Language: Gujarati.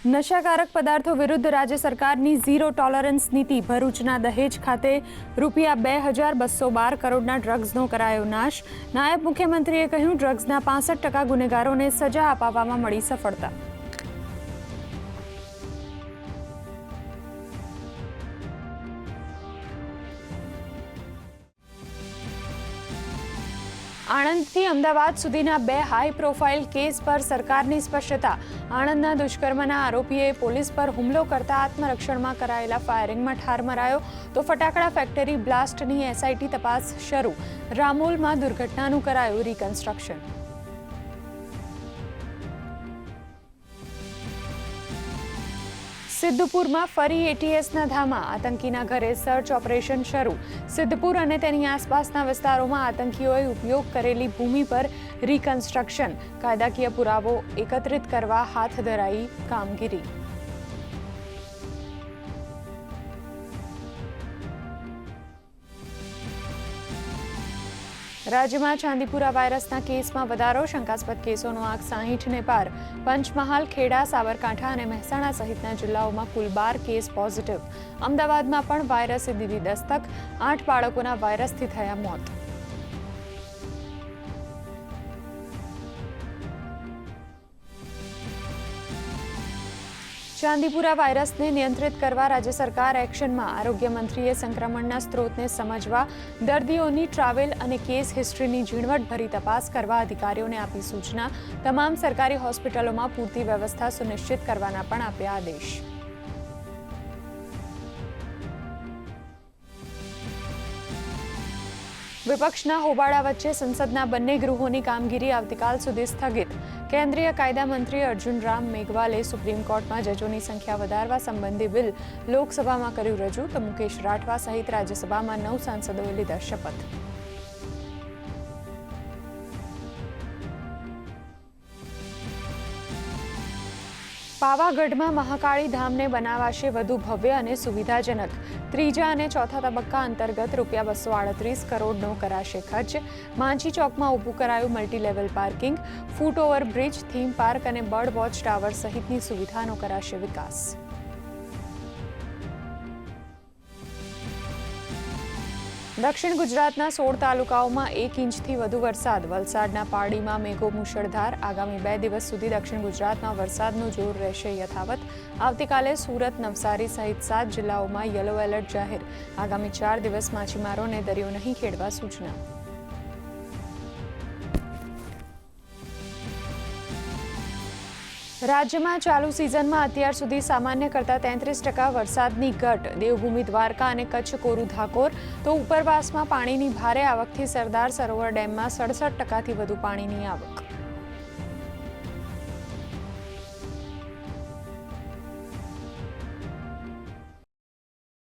નશાકારક પદાર્થો વિરુદ્ધ રાજ્ય સરકારની ઝીરો ટોલરન્સ નીતિ. ભરૂચના દહેજ ખાતે ₹2212 કરોડના ડ્રગ્સનો કરાયો નાશ. નાયબ મુખ્યમંત્રીએ કહ્યું, ડ્રગ્સના 65% ગુનેગારોને સજા અપાવવામાં મળી સફળતા. આણંદથી અમદાવાદ સુધીના 2 હાઈ પ્રોફાઇલ કેસ પર સરકારની સ્પષ્ટતા. આણંદના દુષ્કર્મના આરોપીએ પોલીસ પર હુમલો કરતા આત્મરક્ષણમાં કરાયેલા ફાયરિંગમાં ઠાર મરાયો, તો ફટાકડા ફેક્ટરી બ્લાસ્ટની એસઆઈટી તપાસ શરૂ. રામોલમાં દુર્ઘટનાનું કરાયું રિકન્સ્ટ્રક્શન. સિદ્ધપુરમાં ફરી એટીએસના ધામા. આતંકીના ઘરે સર્ચ ઓપરેશન શરૂ. સિદ્ધપુર અને તેની આસપાસના વિસ્તારોમાં આતંકીઓએ ઉપયોગ કરેલી ભૂમિ પર રિકન્સ્ટ્રક્શન. કાયદાકીય પુરાવો એકત્રિત કરવા હાથ ધરાઈ કામગીરી. રાજ્યમાં ચાંદીપુરા વાયરસના કેસમાં વધારો. શંકાસ્પદ કેસોનો આંક 60ને પાર. પંચમહાલ, ખેડા, સાબરકાંઠા અને મહેસાણા સહિતના જિલ્લાઓમાં કુલ 12 કેસ પોઝિટિવ. અમદાવાદમાં પણ વાયરસે દીધી દસ્તક. 8 બાળકોના વાયરસથી થયા મોત. ચાંદીપુરા વાયરસને નિયંત્રિત કરવા રાજ્ય સરકાર એક્શનમાં. આરોગ્ય મંત્રીએ સંક્રમણના સ્ત્રોતને સમજવા, દર્દીઓની ટ્રાવેલ અને કેસ હિસ્ટ્રીની ઝીણવટભરી તપાસ કરવા અધિકારીઓને આપી સૂચના. તમામ સરકારી હોસ્પિટલોમાં પૂરતી વ્યવસ્થા સુનિશ્ચિત કરવાના પણ આપ્યા આદેશ. વિપક્ષના હોબાળા વચ્ચે સંસદના બંને ગૃહોની કામગીરી આવતીકાલ સુધી સ્થગિત. કેન્દ્રીય કાયદા મંત્રી અર્જુન રામ મેઘવાલે સુપ્રીમ કોર્ટમાં જજોની સંખ્યા વધારવા સંબંધી બિલ લોકસભામાં કર્યું રજૂ, તો મુકેશ રાઠવા સહિત રાજ્યસભામાં 9 સાંસદોએ લીધા શપથ. પાવાગઢમાં મહાકાળી ધામને બનાવાશે વધુ ભવ્ય અને સુવિધાજનક. ત્રીજા અને ચોથા તબક્કા અંતર્ગત ₹238 કરોડનો કરાશે ખર્ચ. માંચી ચોકમાં ઊભું કરાયું મલ્ટીલેવલ પાર્કિંગ. ફૂટ ઓવરબ્રિજ, થીમ પાર્ક અને બર્ડ વોચ ટાવર સહિતની સુવિધાનો કરાશે વિકાસ. દક્ષિણ ગુજરાતના 16 તાલુકાઓમાં 1 ઇંચથી વધુ વરસાદ. વલસાડના પારડીમાં મેઘો મુશળધાર. આગામી 2 દિવસ સુધી દક્ષિણ ગુજરાતમાં વરસાદનું જોર રહેશે યથાવત. આવતીકાલે સુરત, નવસારી સહિત 7 જિલ્લાઓમાં યલો એલર્ટ જાહેર. આગામી 4 દિવસ માછીમારોને દરિયો નહીં ખેડવા સૂચના. રાજ્યમાં ચાલુ સિઝનમાં અત્યાર સુધી સામાન્ય કરતાં 33% વરસાદની ઘટ. દેવભૂમિ દ્વારકા અને કચ્છ કોરું ધાકોર, તો ઉપરવાસમાં પાણીની ભારે આવકથી સરદાર સરોવર ડેમમાં 67%થી વધુ પાણીની આવક.